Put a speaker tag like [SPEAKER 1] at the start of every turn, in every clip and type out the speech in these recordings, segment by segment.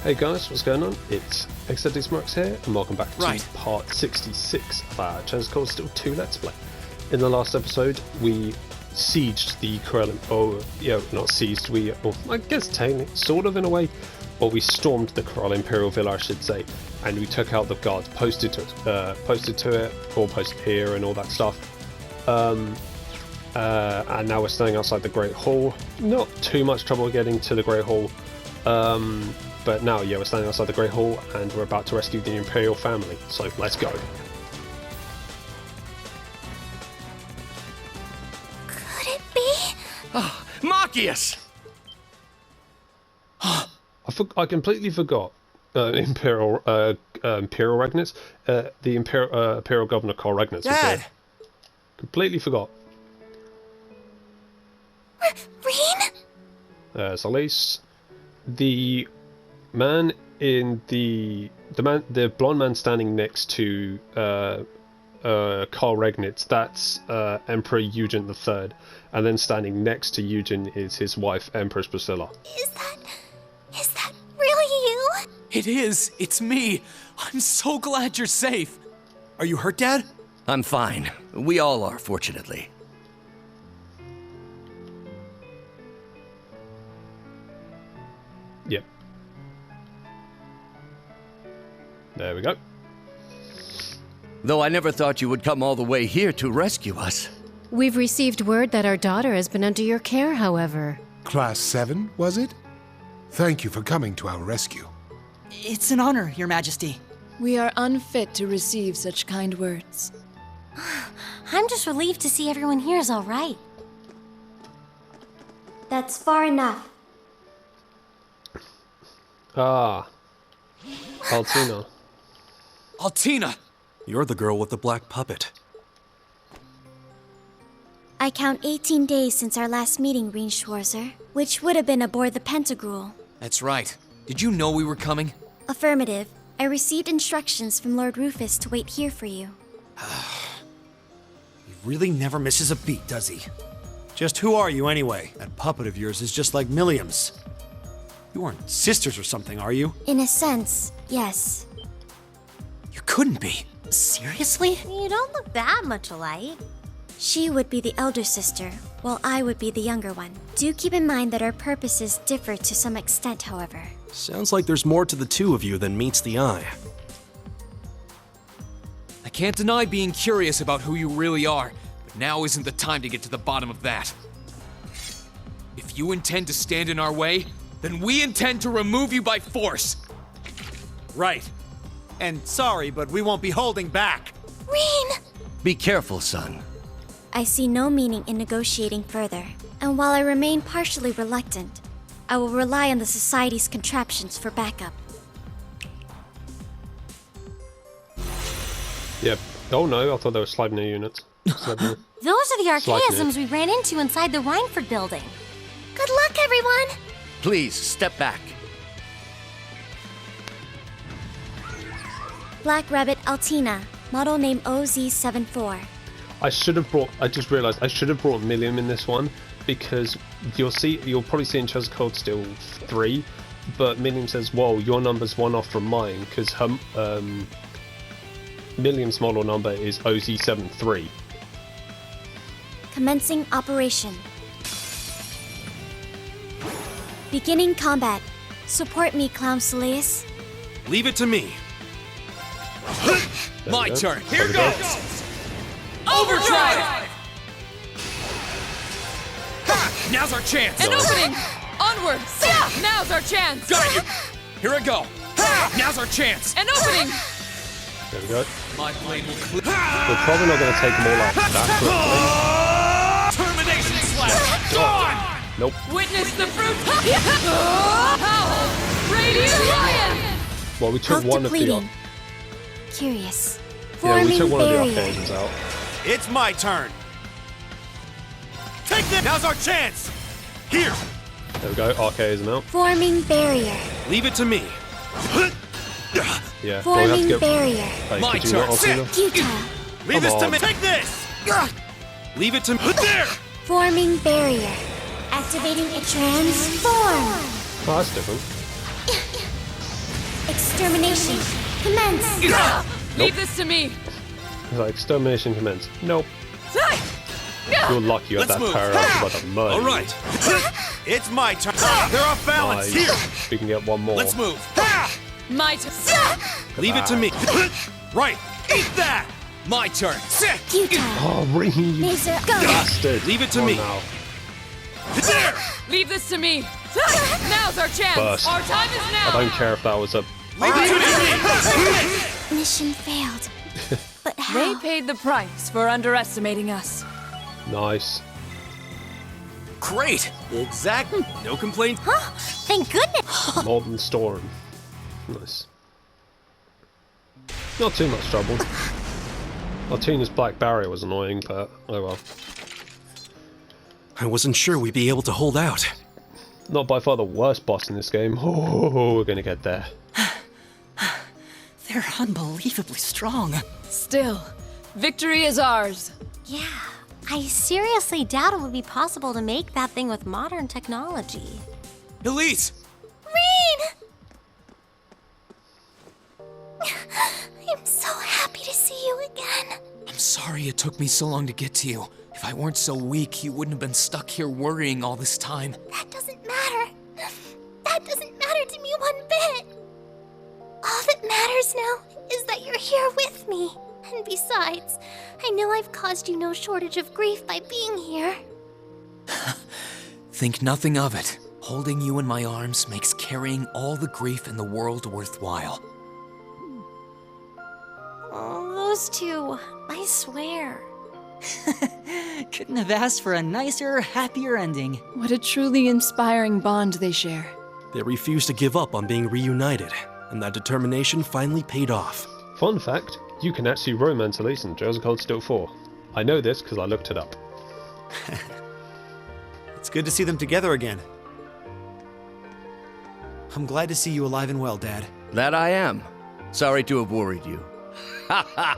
[SPEAKER 1] Hey guys, what's going on? It's xdeadlysmoorex here, and welcome back to part 66 of our Chance Called Still 2 Let's Play. In the last episode, we sieged the Corellian... not sieged, I guess technically, sort of in a way, but we stormed the Corellian Imperial Villa, I should say, and we took out the guards posted to it, or posted here and all that stuff. And now we're standing outside the Great Hall. Not too much trouble getting to the Great Hall. But now, yeah, we're standing outside the Great Hall, and we're about to rescue the Imperial family, so let's go.
[SPEAKER 2] Could it be?
[SPEAKER 3] Oh, Machias!
[SPEAKER 1] I completely forgot Imperial Regnitz, the Imperial Governor Carl Regnitz was here. Completely forgot.
[SPEAKER 2] Reen?
[SPEAKER 1] Solis, the man in the blonde man standing next to Carl Regnitz, that's Emperor Eugen III, and then standing next to Eugen is his wife, Empress Priscilla.
[SPEAKER 2] Is that really you?
[SPEAKER 3] It is. It's me. I'm so glad you're safe. Are you hurt, Dad?
[SPEAKER 4] I'm fine. We all are, fortunately.
[SPEAKER 1] Yep. There we go.
[SPEAKER 4] Though I never thought you would come all the way here to rescue us.
[SPEAKER 5] We've received word that our daughter has been under your care, however.
[SPEAKER 6] Class 7, was it? Thank you for coming to our rescue.
[SPEAKER 7] It's an honor, Your Majesty.
[SPEAKER 8] We are unfit to receive such kind words.
[SPEAKER 2] I'm just relieved to see everyone here is all right. That's far enough.
[SPEAKER 1] Ah. Altina.
[SPEAKER 3] Altina! You're the girl with the black puppet.
[SPEAKER 2] I count 18 days since our last meeting, Reen Schwarzer, which would have been aboard the Pentagruel.
[SPEAKER 3] That's right. Did you know we were coming?
[SPEAKER 2] Affirmative. I received instructions from Lord Rufus to wait here for you.
[SPEAKER 9] He really never misses a beat, does he? Just who are you anyway? That puppet of yours is just like Milliam's. You aren't sisters or something, are you?
[SPEAKER 2] In a sense, yes.
[SPEAKER 9] You couldn't be.
[SPEAKER 7] Seriously?
[SPEAKER 2] You don't look that much alike. She would be the elder sister, while I would be the younger one. Do keep in mind that our purposes differ to some extent, however.
[SPEAKER 9] Sounds like there's more to the two of you than meets the eye.
[SPEAKER 3] I can't deny being curious about who you really are, but now isn't the time to get to the bottom of that. If you intend to stand in our way, then we intend to remove you by force.
[SPEAKER 9] Right. And sorry, but we won't be holding back.
[SPEAKER 2] Reen!
[SPEAKER 4] Be careful, son.
[SPEAKER 2] I see no meaning in negotiating further, and while I remain partially reluctant, I will rely on the Society's contraptions for backup.
[SPEAKER 1] Yep. Oh no, I thought they were sliding their units.
[SPEAKER 2] Those are the archaisms we ran into inside the Reinford building. Good luck, everyone!
[SPEAKER 4] Please, step back.
[SPEAKER 2] Black Rabbit Altina, model name OZ74.
[SPEAKER 1] I just realised I should have brought Milliam in this one, because you'll probably see in Chance Code Still 3, but Milliam says, whoa, your number's one off from mine, because her, Milliam's model number is OZ73.
[SPEAKER 2] Commencing operation. Beginning combat. Support me, Clown Soleus.
[SPEAKER 9] Leave it to me.
[SPEAKER 3] My turn. Here goes! Overdrive! Ha! Now's our chance!
[SPEAKER 8] An opening! Onwards! Now's our chance!
[SPEAKER 3] Got you! Here I go! Ha! Now's our chance!
[SPEAKER 8] An opening!
[SPEAKER 1] There we go.
[SPEAKER 3] My blade will clear.
[SPEAKER 1] We're probably not going to take them all out that quickly.
[SPEAKER 3] Termination slash! Gone!
[SPEAKER 1] Nope.
[SPEAKER 8] Witness the fruit! Howl! Radiant Lion!
[SPEAKER 1] Well, we took
[SPEAKER 2] Health
[SPEAKER 1] one of the...
[SPEAKER 2] depleting. Curious.
[SPEAKER 1] Yeah, we took
[SPEAKER 2] Forming
[SPEAKER 1] one of the
[SPEAKER 2] barrier.
[SPEAKER 1] arcanes out.
[SPEAKER 9] It's my turn. Take this. Now's our chance. Here.
[SPEAKER 1] There we go, arcaism out.
[SPEAKER 2] Forming barrier.
[SPEAKER 9] Leave it to me.
[SPEAKER 1] Yeah, well, we have to
[SPEAKER 2] Forming
[SPEAKER 1] go...
[SPEAKER 2] barrier.
[SPEAKER 1] Hey,
[SPEAKER 3] My
[SPEAKER 1] could you
[SPEAKER 3] turn.
[SPEAKER 1] not Altina?
[SPEAKER 2] Futile.
[SPEAKER 9] Leave this to
[SPEAKER 1] on.
[SPEAKER 9] me. Take this. Leave it to me. There.
[SPEAKER 2] Forming barrier. Activating a transform.
[SPEAKER 1] Oh, that's different.
[SPEAKER 2] Extermination. Commence.
[SPEAKER 8] Leave this to me.
[SPEAKER 1] He's like, extermination commence. Nope. You're lucky you had that
[SPEAKER 3] Let's move.
[SPEAKER 1] power up about the murder.
[SPEAKER 9] All right. It's my turn. They're off balance.
[SPEAKER 1] Nice.
[SPEAKER 9] Here.
[SPEAKER 1] We can get one more.
[SPEAKER 3] Let's move.
[SPEAKER 8] My turn.
[SPEAKER 9] Leave it to me. Right. Eat that.
[SPEAKER 3] My turn.
[SPEAKER 2] Futile.
[SPEAKER 1] Oh, really? You
[SPEAKER 2] Laser. Go.
[SPEAKER 1] bastard.
[SPEAKER 9] Leave it to
[SPEAKER 1] Come on
[SPEAKER 9] me.
[SPEAKER 1] now.
[SPEAKER 9] There.
[SPEAKER 8] Leave this to me. Now's our chance.
[SPEAKER 1] Burst.
[SPEAKER 8] Our time is now.
[SPEAKER 1] I don't care if that was a...
[SPEAKER 9] Leave it to me.
[SPEAKER 2] Mission failed. But
[SPEAKER 8] They
[SPEAKER 2] how?
[SPEAKER 8] paid the price for underestimating us.
[SPEAKER 1] Nice.
[SPEAKER 3] Great.
[SPEAKER 9] Exactly. No complaints.
[SPEAKER 2] Thank goodness.
[SPEAKER 1] Northern Storm. Nice. Not too much trouble. Martina's Black Barrier was annoying, but oh well.
[SPEAKER 9] I wasn't sure we'd be able to hold out.
[SPEAKER 1] Not by far the worst boss in this game. Oh, we're gonna get there.
[SPEAKER 7] They're unbelievably strong.
[SPEAKER 8] Still, victory is ours.
[SPEAKER 2] Yeah, I seriously doubt it would be possible to make that thing with modern technology.
[SPEAKER 3] Elise!
[SPEAKER 2] Reen! I'm so happy to see you again.
[SPEAKER 3] I'm sorry it took me so long to get to you. If I weren't so weak, you wouldn't have been stuck here worrying all this time.
[SPEAKER 2] That doesn't matter. That doesn't matter to me one bit. All that matters now is that you're here with me. And besides, I know I've caused you no shortage of grief by being here.
[SPEAKER 3] Think nothing of it. Holding you in my arms makes carrying all the grief in the world worthwhile.
[SPEAKER 2] Oh, those two, I swear.
[SPEAKER 7] Couldn't have asked for a nicer, happier ending.
[SPEAKER 8] What a truly inspiring bond they share.
[SPEAKER 9] They refused to give up on being reunited, and that determination finally paid off.
[SPEAKER 1] Fun fact, you can actually romance Elise in Chosen Cold Steel 4. I know this because I looked it up.
[SPEAKER 9] It's good to see them together again. I'm glad to see you alive and well, Dad.
[SPEAKER 4] That I am. Sorry to have worried you. Ha ha!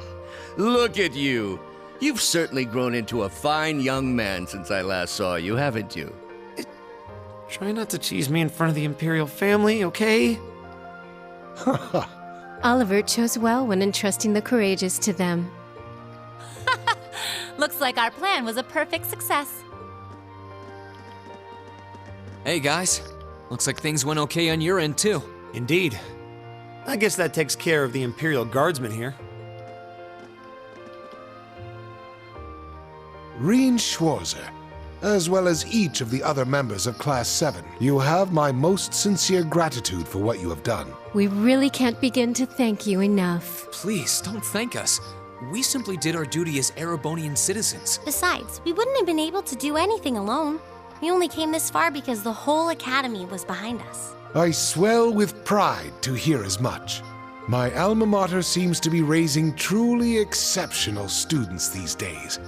[SPEAKER 4] Look at you! You've certainly grown into a fine young man since I last saw you, haven't you?
[SPEAKER 9] Try not to tease me in front of the Imperial family, okay?
[SPEAKER 5] Oliver chose well when entrusting the courageous to them.
[SPEAKER 2] Looks like our plan was a perfect success.
[SPEAKER 3] Hey guys, looks like things went okay on your end too.
[SPEAKER 9] Indeed. I guess that takes care of the Imperial Guardsmen here.
[SPEAKER 6] Reen Schwarzer, as well as each of the other members of Class 7, you have my most sincere gratitude for what you have done.
[SPEAKER 5] We really can't begin to thank you enough.
[SPEAKER 3] Please, don't thank us. We simply did our duty as Erebonian citizens.
[SPEAKER 2] Besides, we wouldn't have been able to do anything alone. We only came this far because the whole academy was behind us.
[SPEAKER 6] I swell with pride to hear as much. My alma mater seems to be raising truly exceptional students these days.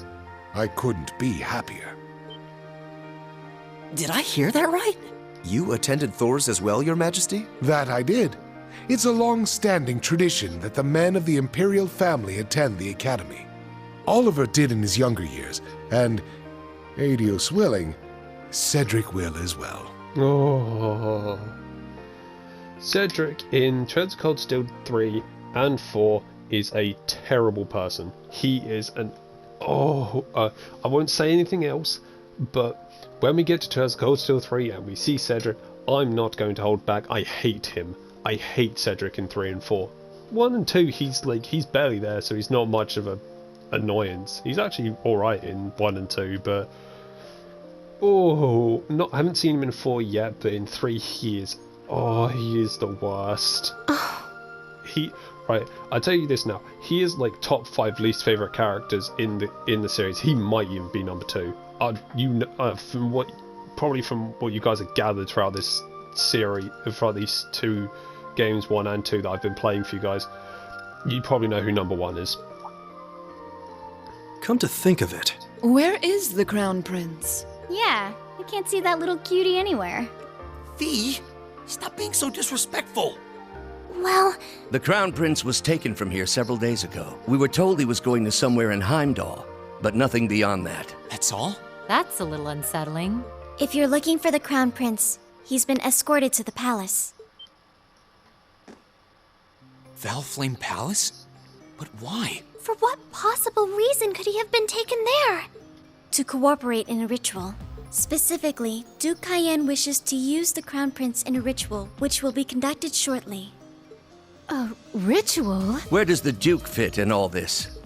[SPEAKER 6] I couldn't be happier.
[SPEAKER 7] Did I hear that right?
[SPEAKER 10] You attended Thor's as well, Your Majesty?
[SPEAKER 6] That I did. It's a long-standing tradition that the men of the Imperial family attend the academy. Oliver did in his younger years, and, Adios willing, Cedric will as well.
[SPEAKER 1] Oh. Cedric in Treads of Cold Steel 3 and 4 is a terrible person. He is an... I won't say anything else, but when we get to Treads of Cold Steel 3 and we see Cedric, I'm not going to hold back. I hate him. I hate Cedric in 3 and 4. 1 and 2, he's barely there, so he's not much of a annoyance. He's actually alright in 1 and 2, but... I haven't seen him in 4 yet, but in 3 he is the worst. Right, I'll tell you this now. He is like top 5 least favorite characters in the series. He might even be number 2. From what you guys have gathered throughout this series, throughout these 2 games, 1 and 2 that I've been playing for you guys, you probably know who number 1 is.
[SPEAKER 9] Come to think of it.
[SPEAKER 8] Where is the Crown Prince?
[SPEAKER 11] Yeah, you can't see that little cutie anywhere.
[SPEAKER 4] Fee, stop being so disrespectful.
[SPEAKER 2] Well...
[SPEAKER 4] The Crown Prince was taken from here several days ago. We were told he was going to somewhere in Heimdall, but nothing beyond that.
[SPEAKER 3] That's all?
[SPEAKER 11] That's a little unsettling.
[SPEAKER 2] If you're looking for the Crown Prince, he's been escorted to the palace.
[SPEAKER 3] Valflame Palace? But why?
[SPEAKER 2] For what possible reason could he have been taken there? To cooperate in a ritual. Specifically, Duke Cayenne wishes to use the Crown Prince in a ritual, which will be conducted shortly.
[SPEAKER 5] A ritual?
[SPEAKER 4] Where does the Duke fit in all this?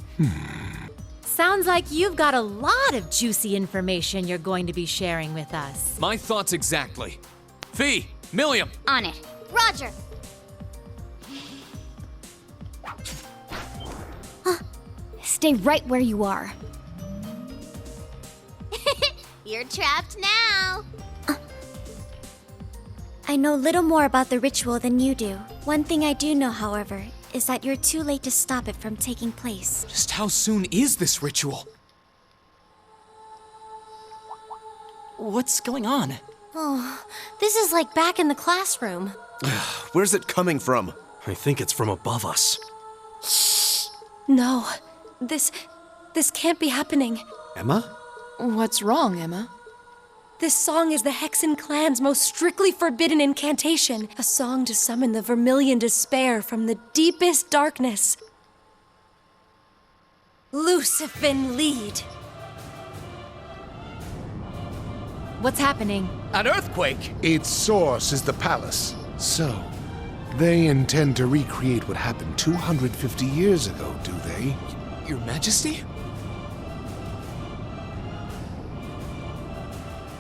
[SPEAKER 11] Sounds like you've got a lot of juicy information you're going to be sharing with us.
[SPEAKER 3] My thoughts exactly. Fee, Milliam.
[SPEAKER 2] On it. Roger! Stay right where you are. You're trapped now. I know little more about the ritual than you do. One thing I do know, however, is that you're too late to stop it from taking place.
[SPEAKER 3] Just how soon is this ritual?
[SPEAKER 7] What's going on?
[SPEAKER 2] Oh, this is like back in the classroom.
[SPEAKER 10] Where's it coming from?
[SPEAKER 9] I think it's from above us.
[SPEAKER 12] No, this can't be happening.
[SPEAKER 9] Emma?
[SPEAKER 8] What's wrong, Emma?
[SPEAKER 12] This song is the Hexen clan's most strictly forbidden incantation, a song to summon the Vermilion despair from the deepest darkness. Lucifin lead.
[SPEAKER 11] What's happening?
[SPEAKER 4] An earthquake!
[SPEAKER 6] Its source is the palace. So, they intend to recreate what happened 250 years ago, do they?
[SPEAKER 3] Your Majesty?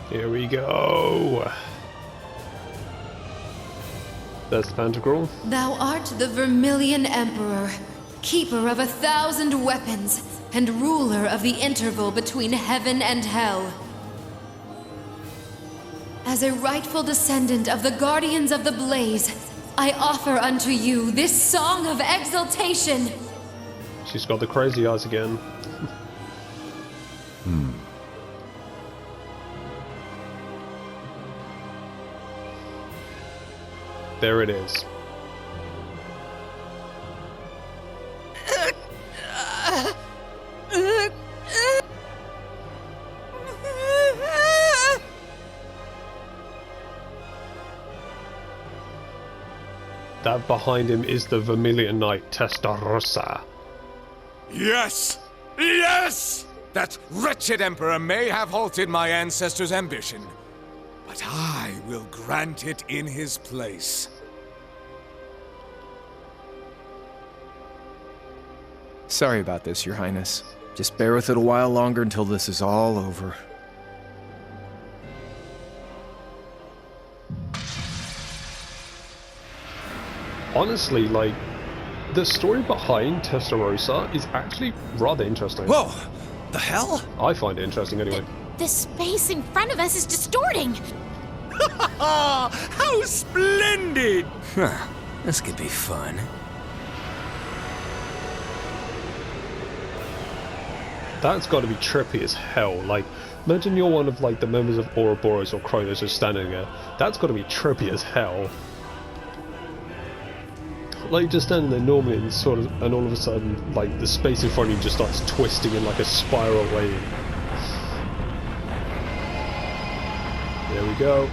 [SPEAKER 1] Here we go. There's the pentagram.
[SPEAKER 8] Thou art the Vermilion Emperor, keeper of 1,000 weapons, and ruler of the interval between heaven and hell. As a rightful descendant of the Guardians of the Blaze, I offer unto you this song of exaltation.
[SPEAKER 1] She's got the crazy eyes again. There it is. That behind him is the Vermilion Knight Testarossa.
[SPEAKER 13] Yes! Yes! That wretched emperor may have halted my ancestors' ambition, but I will grant it in his place.
[SPEAKER 14] Sorry about this, Your Highness. Just bear with it a while longer until this is all over.
[SPEAKER 1] Honestly, like, the story behind Testarossa is actually rather interesting.
[SPEAKER 9] Whoa! The hell?
[SPEAKER 1] I find it interesting anyway.
[SPEAKER 2] The space in front of us is distorting.
[SPEAKER 13] How splendid!
[SPEAKER 9] Huh. This could be fun.
[SPEAKER 1] That's got to be trippy as hell. Like, imagine you're one of like the members of Ouroboros or Kronos just standing there. That's got to be trippy as hell. Like just standing there normally and sort of, and all of a sudden, like the space in front of you just starts twisting in like a spiral way. There we go.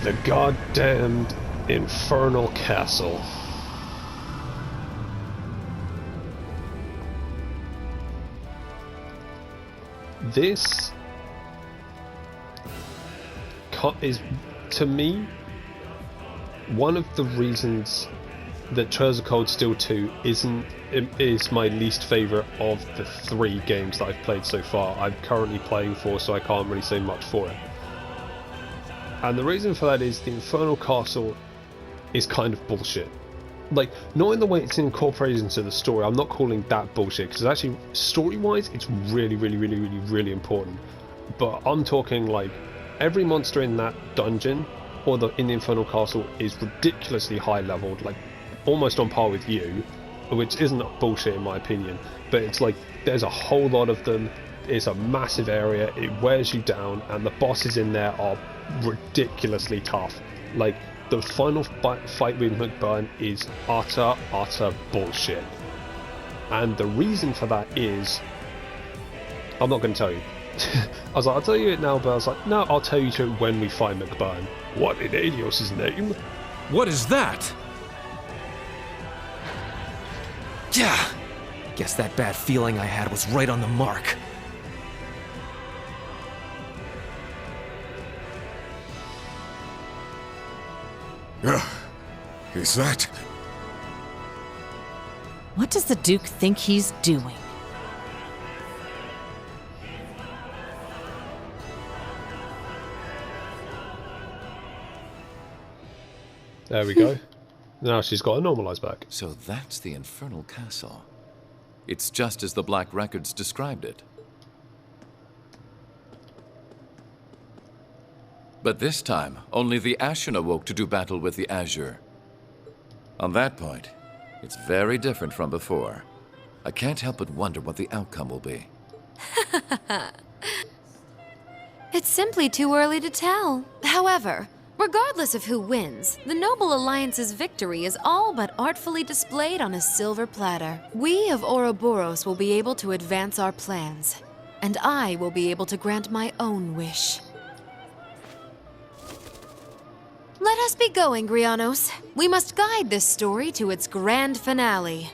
[SPEAKER 1] The goddamned Infernal Castle. This is, to me, one of the reasons that Trails of Cold Steel 2 is my least favourite of the 3 games that I've played so far. I'm currently playing 4, so I can't really say much for it. And the reason for that is the Infernal Castle is kind of bullshit. Like, not in the way it's incorporated into the story. I'm not calling that bullshit, because actually, story-wise, it's really, really, really, really, really important. But I'm talking, like, every monster in that dungeon, or in the Infernal Castle, is ridiculously high-leveled, like, almost on par with you, which isn't bullshit in my opinion. But it's like, there's a whole lot of them, it's a massive area, it wears you down, and the bosses in there are ridiculously tough. Like, the final fight with McBurn is utter bullshit. And the reason for that is... I'm not going to tell you. I was like, I'll tell you it now, but I was like, no, I'll tell you when we fight McBurn. What in Adios' name?
[SPEAKER 15] What is that?
[SPEAKER 16] Yeah! Guess that bad feeling I had was right on the mark.
[SPEAKER 13] Is that...
[SPEAKER 11] What does the Duke think he's doing?
[SPEAKER 1] There we go. Now she's got a normalized back.
[SPEAKER 17] So that's the Infernal Castle. It's just as the Black Records described it. But this time, only the Ashen awoke to do battle with the Azure. On that point, it's very different from before. I can't help but wonder what the outcome will be.
[SPEAKER 8] It's simply too early to tell. However, regardless of who wins, the Noble Alliance's victory is all but artfully displayed on a silver platter. We of Ouroboros will be able to advance our plans, and I will be able to grant my own wish. Let us be going, Grianos. We must guide this story to its grand finale.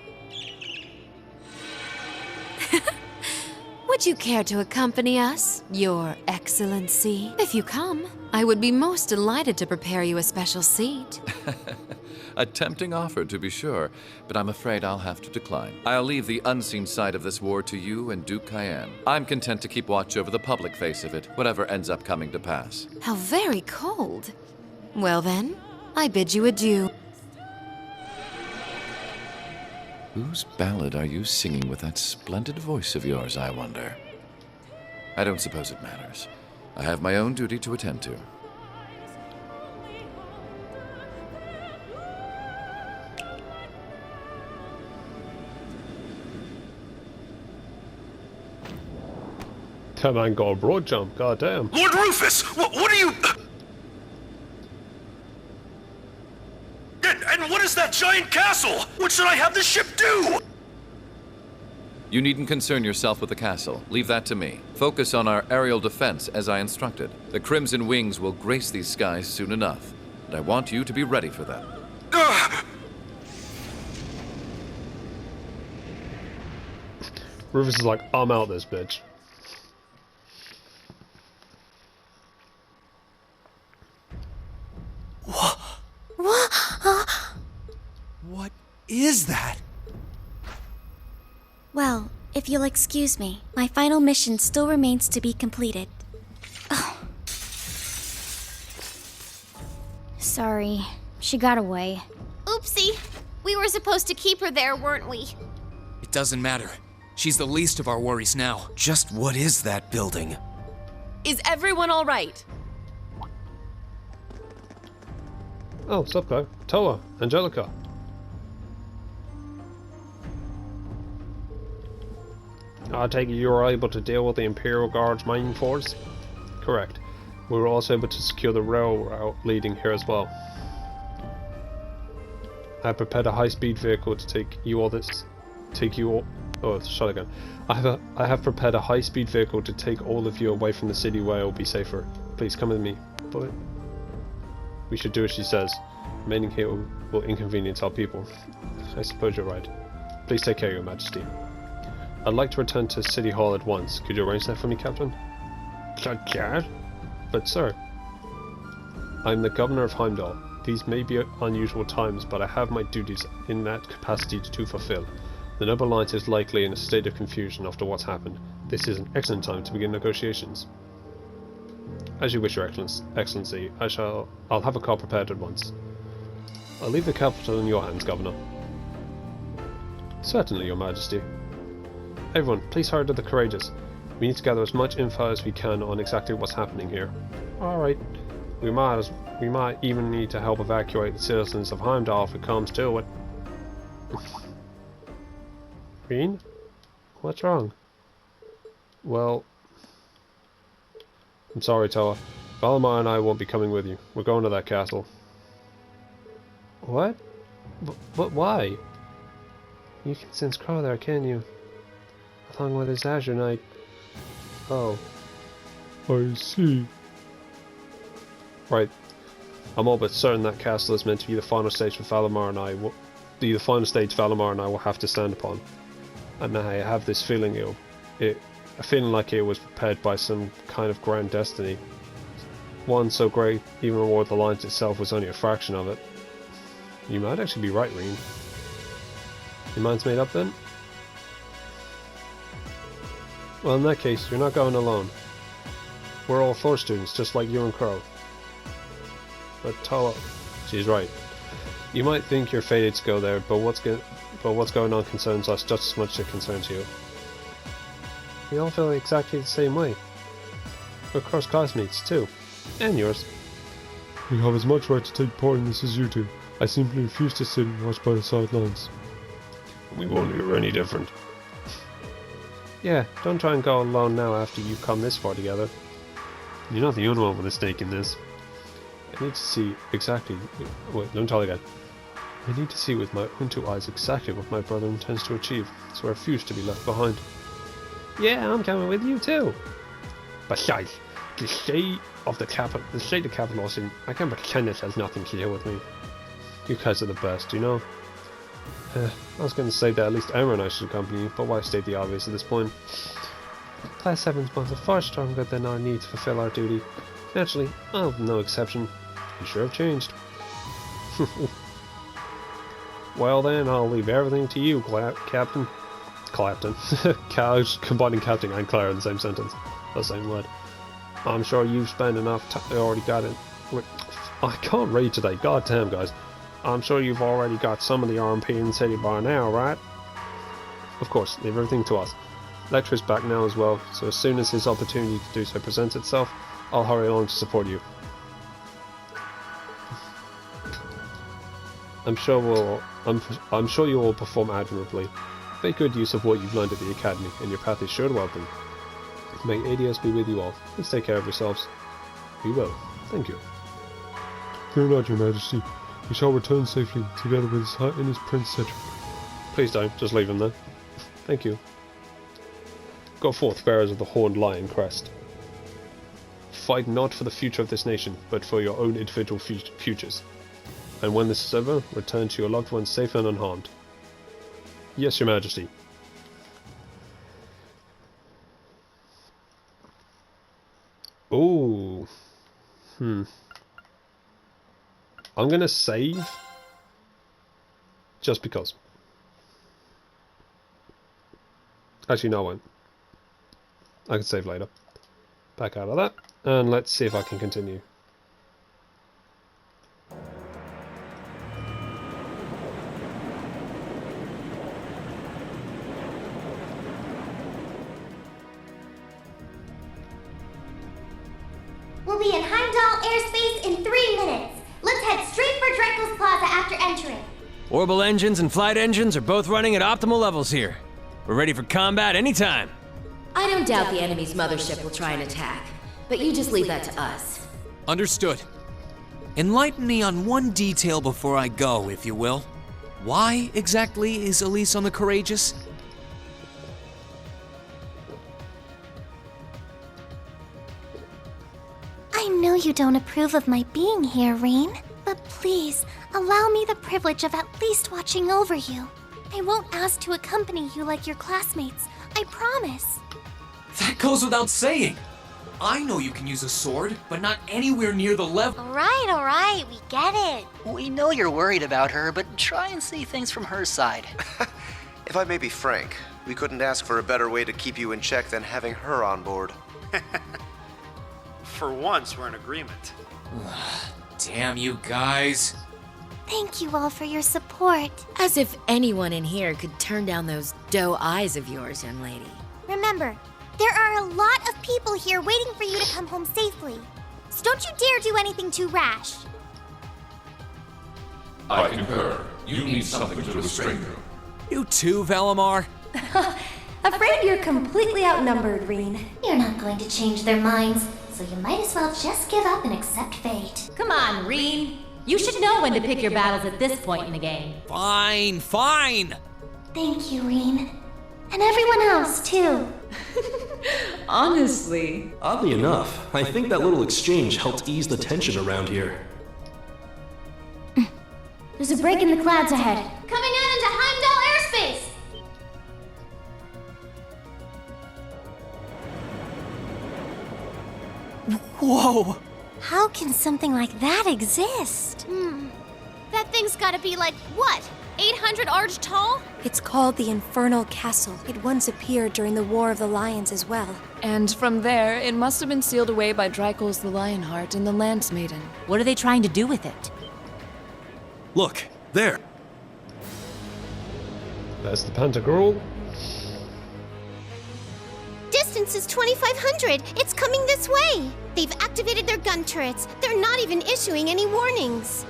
[SPEAKER 8] Would you care to accompany us, Your Excellency? If you come, I would be most delighted to prepare you a special seat.
[SPEAKER 17] A tempting offer, to be sure, but I'm afraid I'll have to decline. I'll leave the unseen side of this war to you and Duke Cayenne. I'm content to keep watch over the public face of it, whatever ends up coming to pass.
[SPEAKER 8] How very cold. Well then, I bid you adieu.
[SPEAKER 17] Whose ballad are you singing with that splendid voice of yours, I wonder? I don't suppose it matters. I have my own duty to attend to.
[SPEAKER 1] That man got a broad jump, goddamn.
[SPEAKER 10] Lord Rufus, what are you... And what is that giant castle? What should I have the ship do?
[SPEAKER 17] You needn't concern yourself with the castle. Leave that to me. Focus on our aerial defense as I instructed. The Crimson Wings will grace these skies soon enough, and I want you to be ready for them.
[SPEAKER 1] Rufus is like, I'm out this bitch.
[SPEAKER 9] What is that?
[SPEAKER 2] Well, if you'll excuse me, my final mission still remains to be completed. Oh. Sorry, she got away.
[SPEAKER 12] Oopsie! We were supposed to keep her there, weren't we?
[SPEAKER 3] It doesn't matter. She's the least of our worries now.
[SPEAKER 16] Just what is that building?
[SPEAKER 18] Is everyone all right?
[SPEAKER 1] Oh, sup, guy. Toa, Angelica. I take it you were able to deal with the Imperial Guard's main force? Correct. We were also able to secure the rail route leading here as well. I have prepared a high-speed vehicle to take you all. Oh, shut again. I have prepared a high-speed vehicle to take all of you away from the city where it will be safer. Please come with me. But we should do as she says. Remaining here will inconvenience our people. I suppose you're right. Please take care, Your Majesty. I'd like to return to City Hall at once. Could you arrange that for me, Captain? Sir? But sir, I'm the Governor of Heimdall. These may be unusual times, but I have my duties in that capacity to fulfill. The Noble Alliance is likely in a state of confusion after what's happened. This is an excellent time to begin negotiations. As you wish, Your Excellency. I'll have a car prepared at once. I'll leave the capital in your hands, Governor. Certainly, Your Majesty. Everyone, please hurry to the Courageous. We need to gather as much info as we can on exactly what's happening here. Alright. We might even need to help evacuate the citizens of Heimdall if it comes to it. Green? What's wrong? Well... I'm sorry, Toa. Valimar and I won't be coming with you. We're going to that castle. What? But why? You can sense Crow there, can you? Along with his Azure Knight. Oh. I see. Right. I'm all but certain that castle is meant to be the final stage for Valimar and I will be the final stage Valimar and I will have to stand upon. And I have this feeling a feeling like it was prepared by some kind of grand destiny. One so great, even War the Alliance itself was only a fraction of it. You might actually be right, Reen. Your mind's made up then? Well, in that case, you're not going alone. We're all Thor students, just like you and Crow. But Tala, she's right. You might think you're fated to go there, but what's going on concerns us just as much as it concerns you. We all feel exactly the same way. We're Crow's classmates, too. And yours.
[SPEAKER 15] We have as much right to take part in this as you do. I simply refuse to sit and watch by the sidelines.
[SPEAKER 1] We won't hear any different. Yeah, don't try and go alone now after you've come this far together. You're not the only one with a stake in this. I need to see exactly... Wait, let me try again. I need to see with my own two eyes exactly what my brother intends to achieve, so I refuse to be left behind. Yeah, I'm coming with you too. Besides, the state of Capital, I can't pretend this has nothing to do with me. You guys are the best, you know? I was going to say that at least Emma and I should accompany you, but why state the obvious at this point? Class 7's bonds are far stronger than our need to fulfill our duty. Naturally, I'm no exception. You sure have changed. Well then, I'll leave everything to you, Captain. Clapton. Combining Captain and Claire in the same sentence. The same word. I'm sure you've spent enough time. Already got it. Wait, I can't read today. God damn, guys. I'm sure you've already got some of the RMP in the city by now, right? Of course, leave everything to us. Lecter's back now as well, so as soon as his opportunity to do so presents itself, I'll hurry along to support you. I'm sure you will perform admirably. Make good use of what you've learned at the Academy, and your path is sure to open. May ADS be with you all. Please take care of yourselves. We will. Thank you.
[SPEAKER 15] Fear not, Your Majesty. We shall return safely, together with His Highness Prince Cedric.
[SPEAKER 1] Please don't. Just leave him there. Thank you. Go forth, bearers of the horned lion crest. Fight not for the future of this nation, but for your own individual futures. And when this is over, return to your loved ones safe and unharmed. Yes, Your Majesty. Ooh. I'm gonna save. Just because. Actually, no, I won't. I can save later. Back out of that. And let's see if I can continue.
[SPEAKER 2] We'll be in Heimdall airspace in 3 minutes. Let's head straight for Drenkel's Plaza after entering.
[SPEAKER 19] Orbital engines and flight engines are both running at optimal levels here. We're ready for combat anytime.
[SPEAKER 18] I don't doubt the enemy's mothership will try and attack, but you just leave that to us.
[SPEAKER 3] Understood. Enlighten me on one detail before I go, if you will. Why exactly is Elise on the Courageous?
[SPEAKER 2] I know you don't approve of my being here, Rain, but please, allow me the privilege of at least watching over you. I won't ask to accompany you like your classmates, I promise.
[SPEAKER 3] That goes without saying. I know you can use a sword, but not anywhere near the level.
[SPEAKER 20] All right, we get it. We know you're worried about her, but try and see things from her side.
[SPEAKER 21] If I may be frank, we couldn't ask for a better way to keep you in check than having her on board.
[SPEAKER 9] For once, we're in agreement.
[SPEAKER 3] Damn you guys.
[SPEAKER 2] Thank you all for your support.
[SPEAKER 8] As if anyone in here could turn down those doe eyes of yours, young lady.
[SPEAKER 2] Remember, there are a lot of people here waiting for you to come home safely. So don't you dare do anything too rash.
[SPEAKER 22] I concur. You need something to restrain you.
[SPEAKER 3] You too, Valimar?
[SPEAKER 12] Afraid you're completely outnumbered, Reen.
[SPEAKER 2] You're not going to change their minds, so you might as well just give up and accept fate.
[SPEAKER 11] Come on, Reen. You should know when to pick your battles at this point in the game.
[SPEAKER 3] Fine.
[SPEAKER 2] Thank you, Reen. And everyone else, too.
[SPEAKER 16] Honestly. Oddly enough, I think that little exchange helped ease the tension around here.
[SPEAKER 2] There's a break in the clouds ahead. Coming out into Heimdall airspace!
[SPEAKER 9] Whoa!
[SPEAKER 2] How can something like that exist?
[SPEAKER 11] That thing's gotta be like, what? 800 arch tall?
[SPEAKER 12] It's called the Infernal Castle. It once appeared during the War of the Lions as well.
[SPEAKER 5] And from there, it must have been sealed away by Dreikel's the Lionheart and the Lance Maiden.
[SPEAKER 11] What are they trying to do with it?
[SPEAKER 9] Look, there.
[SPEAKER 1] There's the Pantagruel.
[SPEAKER 2] Distance is 2,500. It's coming this way. They've activated their gun turrets. They're not even issuing any warnings.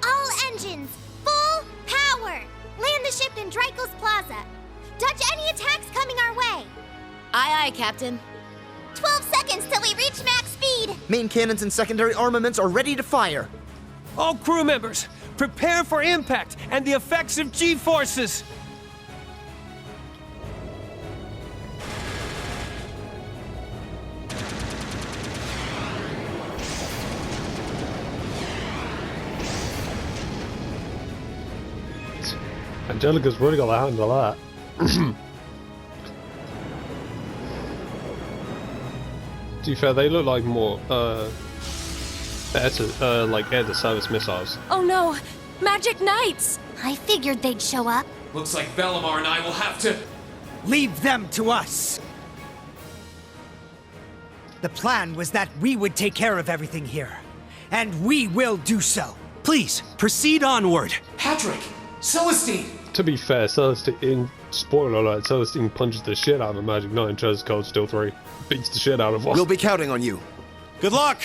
[SPEAKER 2] All engines, full power. Land the ship in Dreikel's Plaza. Dodge any attacks coming our way.
[SPEAKER 8] Aye, aye, Captain.
[SPEAKER 2] 12 seconds till we reach max speed.
[SPEAKER 7] Main cannons and secondary armaments are ready to fire.
[SPEAKER 19] All crew members, prepare for impact and the effects of G-forces!
[SPEAKER 1] Angelica's really got a handle that. To be fair, they look like more air to service missiles.
[SPEAKER 12] Oh no! Magic Knights!
[SPEAKER 2] I figured they'd show up.
[SPEAKER 3] Looks like Valimar and I will have to...
[SPEAKER 23] Leave them to us! The plan was that we would take care of everything here. And we will do so.
[SPEAKER 9] Please, proceed onward.
[SPEAKER 3] Patrick! Celestine!
[SPEAKER 1] To be fair, Celestine, spoiler alert, Celestine punches the shit out of a Magic Knight in Treasure Cold Steel 3. Beats the shit out of us.
[SPEAKER 7] We'll be counting on you.
[SPEAKER 9] Good luck!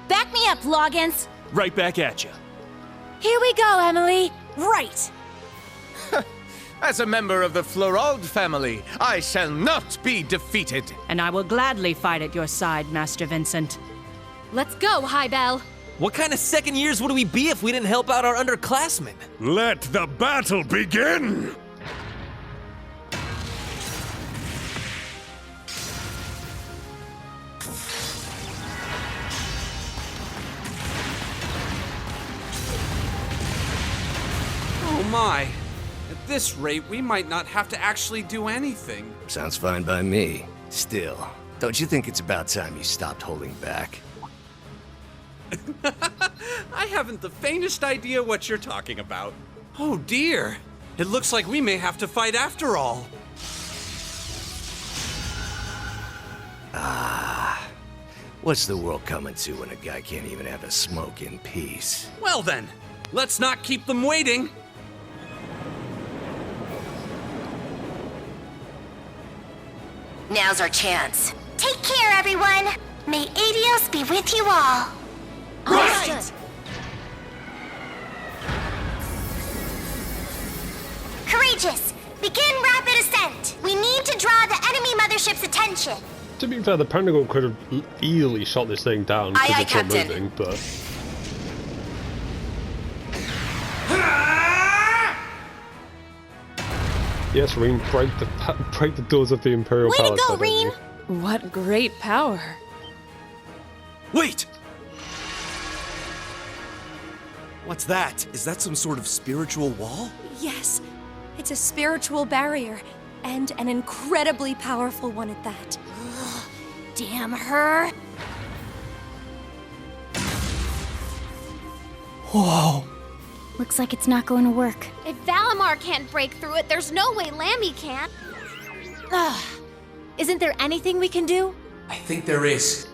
[SPEAKER 11] Back me up, Loggins!
[SPEAKER 19] Right back at you.
[SPEAKER 11] Here we go, Emily!
[SPEAKER 13] Right! As a member of the Florald family, I shall not be defeated.
[SPEAKER 24] And I will gladly fight at your side, Master Vincent.
[SPEAKER 8] Let's go, Highbell!
[SPEAKER 16] What kind of second years would we be if we didn't help out our underclassmen?
[SPEAKER 10] Let the battle begin!
[SPEAKER 25] Oh my. At this rate, we might not have to actually do anything.
[SPEAKER 4] Sounds fine by me. Still, don't you think it's about time you stopped holding back?
[SPEAKER 25] I haven't the faintest idea what you're talking about. Oh dear. It looks like we may have to fight after all.
[SPEAKER 4] What's the world coming to when a guy can't even have a smoke in peace?
[SPEAKER 25] Well then, let's not keep them waiting.
[SPEAKER 2] Now's our chance. Take care, everyone. May Adios be with you all.
[SPEAKER 25] Right!
[SPEAKER 2] Understood. Courageous, begin rapid ascent. We need to draw the enemy mothership's attention.
[SPEAKER 1] To be fair, the Pentagon could have easily shot this thing down
[SPEAKER 2] Aye,
[SPEAKER 1] because
[SPEAKER 2] aye,
[SPEAKER 1] it's not
[SPEAKER 2] Captain.
[SPEAKER 1] moving, but... Yes, Reen, break the doors of the Imperial Palace.
[SPEAKER 2] Way to go,
[SPEAKER 1] why don't you?
[SPEAKER 2] Reen!
[SPEAKER 5] What great power.
[SPEAKER 9] Wait! What's that? Is that some sort of spiritual wall?
[SPEAKER 12] Yes, it's a spiritual barrier, and an incredibly powerful one at that.
[SPEAKER 2] Damn her.
[SPEAKER 9] Whoa!
[SPEAKER 2] Looks like it's not going to work. If Valimar can't break through it, there's no way Lammy can.
[SPEAKER 11] Ugh. Isn't there anything we can do?
[SPEAKER 3] I think there is.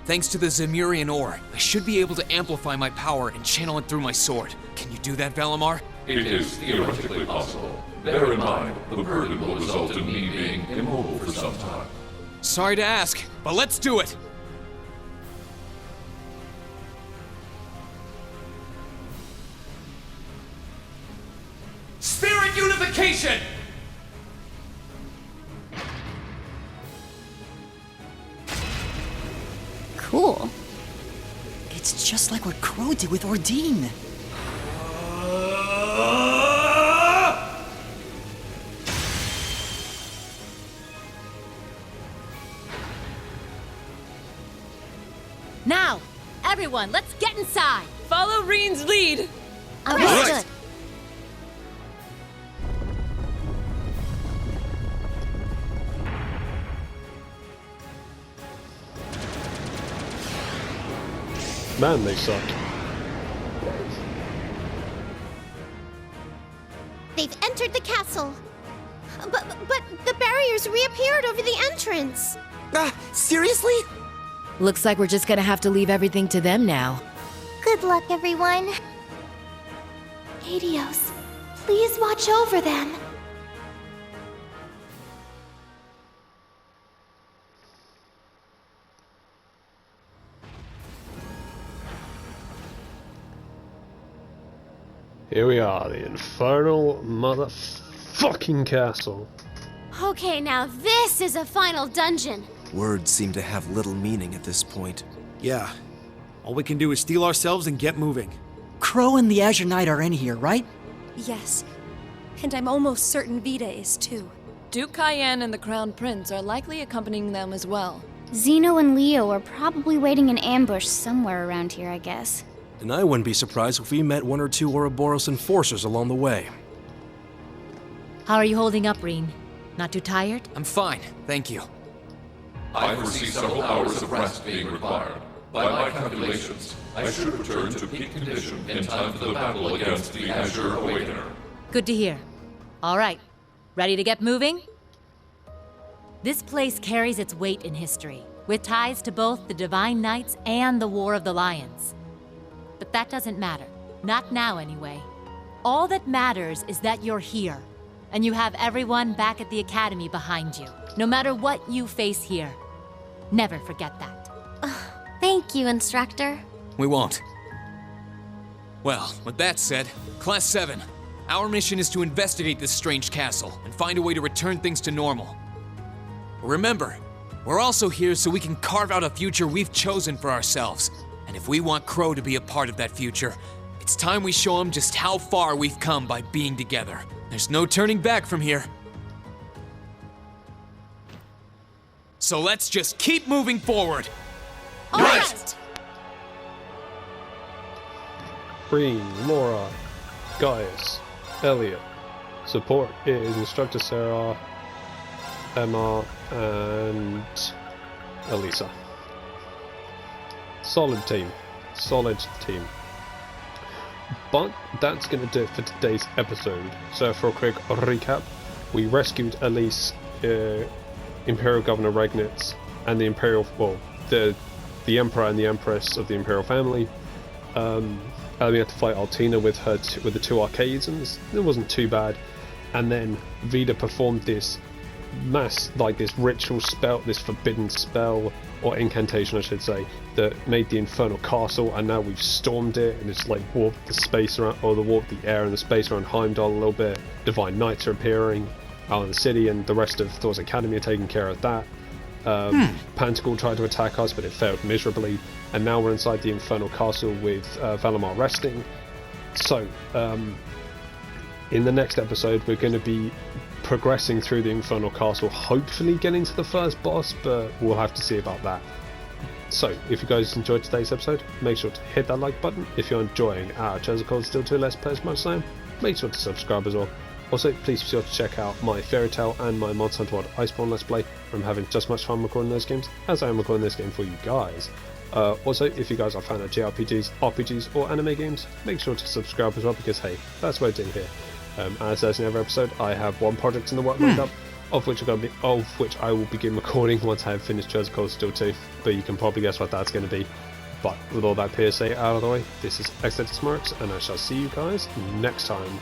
[SPEAKER 3] Thanks to the Zemurian ore, I should be able to amplify my power and channel it through my sword. Can you do that, Valimar?
[SPEAKER 22] It is theoretically possible. Bear in mind, the burden will result in me being immobile for some time.
[SPEAKER 3] Sorry to ask, but let's do it! Spirit unification!
[SPEAKER 2] Cool.
[SPEAKER 23] It's just like what Crow did with Ordine.
[SPEAKER 11] Now, everyone, let's get inside!
[SPEAKER 5] Follow Reen's lead!
[SPEAKER 2] Understood.
[SPEAKER 1] Man, they suck.
[SPEAKER 2] They've entered the castle. But the barriers reappeared over the entrance.
[SPEAKER 7] Seriously?
[SPEAKER 8] Looks like we're just gonna have to leave everything to them now.
[SPEAKER 2] Good luck, everyone. Adios, please watch over them.
[SPEAKER 1] Here we are, the Infernal motherfucking Castle.
[SPEAKER 2] Okay, now this is a final dungeon.
[SPEAKER 16] Words seem to have little meaning at this point.
[SPEAKER 9] Yeah. All we can do is steel ourselves and get moving.
[SPEAKER 6] Crow and the Azure Knight are in here, right?
[SPEAKER 12] Yes. And I'm almost certain Vita is too.
[SPEAKER 5] Duke Cayenne and the Crown Prince are likely accompanying them as well.
[SPEAKER 2] Zeno and Leo are probably waiting in ambush somewhere around here, I guess.
[SPEAKER 16] And I wouldn't be surprised if we met one or two Ouroboros enforcers along the way.
[SPEAKER 11] How are you holding up, Reen? Not too tired?
[SPEAKER 3] I'm fine, thank you.
[SPEAKER 22] I foresee several hours of rest being required. By my calculations, I should return to peak condition in time for the battle against the Azure Awakener.
[SPEAKER 11] Good to hear. All right, ready to get moving? This place carries its weight in history, with ties to both the Divine Knights and the War of the Lions. But that doesn't matter. Not now, anyway. All that matters is that you're here, and you have everyone back at the Academy behind you, no matter what you face here. Never forget that.
[SPEAKER 2] Thank you, Instructor.
[SPEAKER 3] We won't. Well, with that said, Class 7, our mission is to investigate this strange castle and find a way to return things to normal. Remember, we're also here so we can carve out a future we've chosen for ourselves. And if we want Crow to be a part of that future, it's time we show him just how far we've come by being together. There's no turning back from here. So let's just keep moving forward.
[SPEAKER 2] All right.
[SPEAKER 1] Reen, Laura, Gaius, Elliot. Support is Instructor Sarah, Emma, and Elisa. Solid team. But that's going to do it for today's episode. So for a quick recap, we rescued Elise, Imperial Governor Regnitz, and the Imperial, the Emperor and the Empress of the Imperial family. We had to fight Altina with the two Arcadians. It wasn't too bad. And then Vida performed this this ritual spell, this forbidden spell, or incantation I should say, that made the Infernal Castle, and now we've stormed it, and it's like warped the space around, or warped the air and the space around Heimdall a little bit. Divine Knights are appearing out in the city, and the rest of Thor's Academy are taking care of that. Pentacle tried to attack us, but it failed miserably, and now we're inside the Infernal Castle with Valimar resting. So, in the next episode, we're going to be progressing through the Infernal Castle, hopefully getting to the first boss, but we'll have to see about that. So, if you guys enjoyed today's episode, make sure to hit that like button. If you're enjoying our Chosen Cold Still 2 Let's Play as much as I am, make sure to subscribe as well. Also, please be sure to check out my Fairy Tail and my Monster Hunter World Iceborne Let's Play. I'm having just as much fun recording those games as I am recording this game for you guys. Also, if you guys are a fan of JRPGs, RPGs, or anime games, make sure to subscribe as well, because hey, that's what I do here. As in every episode, I have one project in the work lined up, of which I will begin recording once I have finished Chosen Cold Still 2, but you can probably guess what that's going to be. But with all that PSA out of the way, this is xdeadlysmoorex, and I shall see you guys next time.